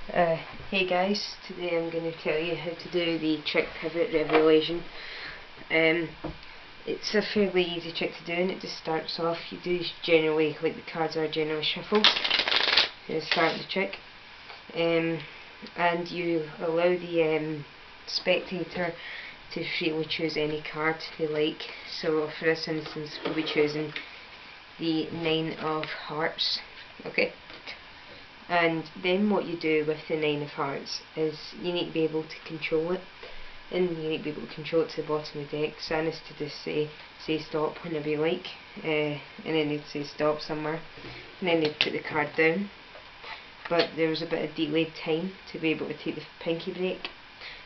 Hey guys, today I'm going to tell you how to do the trick pivot revelation. It's a fairly easy trick to do, and it just starts off, you do generally, like the cards are generally shuffled to start the trick, and you allow the spectator to freely choose any card they like. So for this instance we'll be choosing the 9 of Hearts, okay? And then what you do with the 9 of Hearts is you need to be able to control it, and you need to be able to control it to the bottom of the deck. San is to just say stop whenever you like, and then they'd say stop somewhere, and then they'd put the card down. But there's a bit of delayed time to be able to take the pinky break.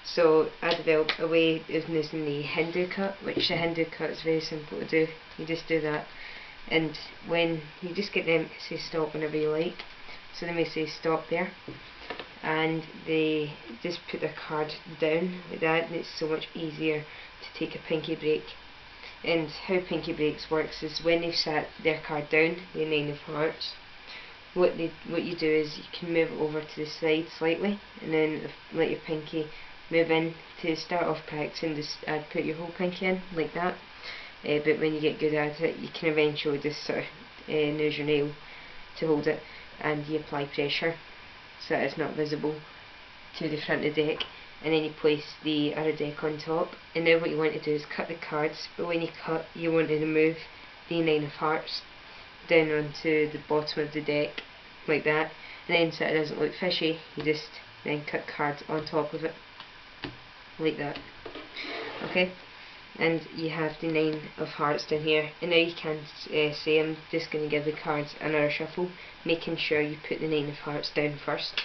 So I developed a way of using the Hindu cut, which the Hindu cut is very simple to do. You just do that, and when you just get them to say stop whenever you like. So they may say stop there, and they just put their card down like that, and it's so much easier to take a pinky break. And how pinky breaks works is when they've sat their card down, the 9 of Hearts, what you do is you can move it over to the side slightly, and then let your pinky move in to start off practicing. Just put your whole pinky in like that, but when you get good at it, you can eventually just sort of use your nail to hold it, and you apply pressure so that it's not visible to the front of the deck, and then you place the other deck on top. And now what you want to do is cut the cards, but when you cut, you want to move the 9 of Hearts down onto the bottom of the deck like that, and then so it doesn't look fishy, you just then cut cards on top of it like that, okay? And you have the 9 of Hearts down here, and now you can say I'm just going to give the cards another shuffle, making sure you put the 9 of Hearts down first.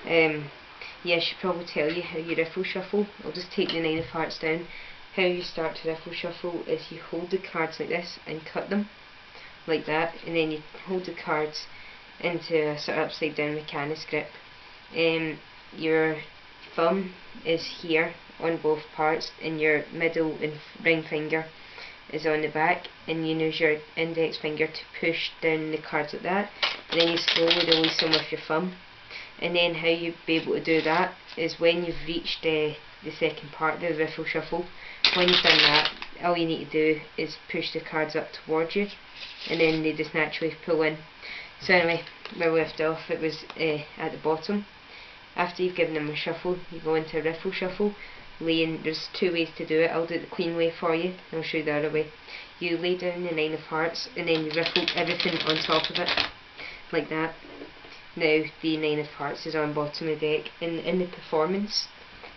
Yeah, I should probably tell you how you riffle shuffle. I'll just take the 9 of Hearts down. How you start to riffle shuffle is you hold the cards like this and cut them like that, and then you hold the cards into a sort of upside down mechanics grip. Your thumb is here on both parts, and your middle and ring finger is on the back, and you use your index finger to push down the cards like that, and then you slowly release them with your thumb. And then how you'd be able to do that is when you've reached the second part, the riffle shuffle, when you've done that, all you need to do is push the cards up towards you, and then they just naturally pull in. So anyway, where we left off, it was at the bottom. After you've given them a shuffle, you go into a riffle shuffle. There's 2 ways to do it. I'll do it the Queen way for you, and I'll show you the other way. You lay down the 9 of Hearts, and then you riffle everything on top of it like that. Now the 9 of Hearts is on bottom of the deck. In the performance,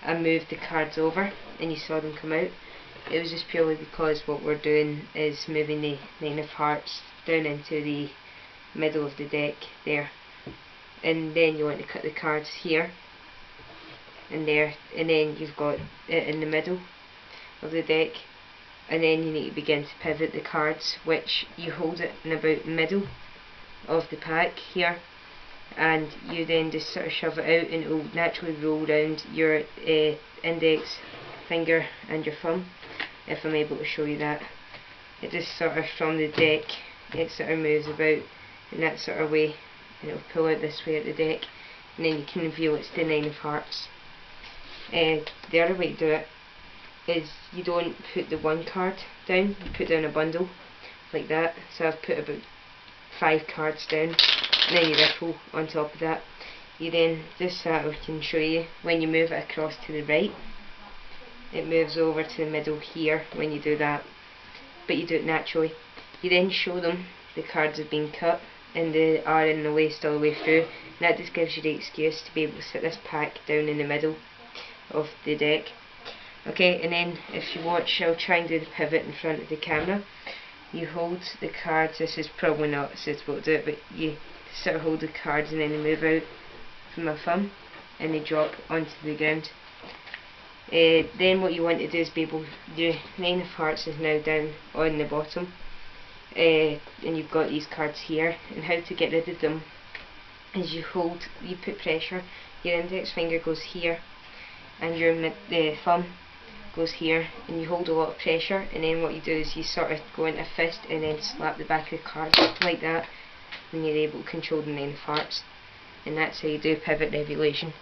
I moved the cards over, and you saw them come out. It was just purely because what we're doing is moving the 9 of Hearts down into the middle of the deck there. And then you want to cut the cards here and there, and then you've got it in the middle of the deck, and then you need to begin to pivot the cards, which you hold it in about the middle of the pack here, and you then just sort of shove it out, and it will naturally roll around your index finger and your thumb, if I'm able to show you that. It just sort of from the deck, it sort of moves about in that sort of way, and it'll pull out this way at the deck, and then you can reveal it's the 9 of Hearts. The other way to do it is you don't put the one card down, you put down a bundle like that. So I've put about 5 cards down, and then you riffle on top of that. You then, just so I can show you, when you move it across to the right, it moves over to the middle here when you do that, but you do it naturally. You then show them the cards have been cut, and they are in the list all the way through, and that just gives you the excuse to be able to sit this pack down in the middle of the deck. Okay, and then if you watch, I'll try and do the pivot in front of the camera. You hold the cards, this is probably not suitable to do it, but you sort of hold the cards and then they move out from my thumb and they drop onto the ground. Then what you want to do is be able to do 9 of Hearts is now down on the bottom, and you've got these cards here, and how to get rid of them is you put pressure, your index finger goes here and your thumb goes here, and you hold a lot of pressure, and then what you do is you sort of go into a fist and then slap the back of the card like that, and you're able to control the 9 of Hearts. and that's how you do pivot revolution.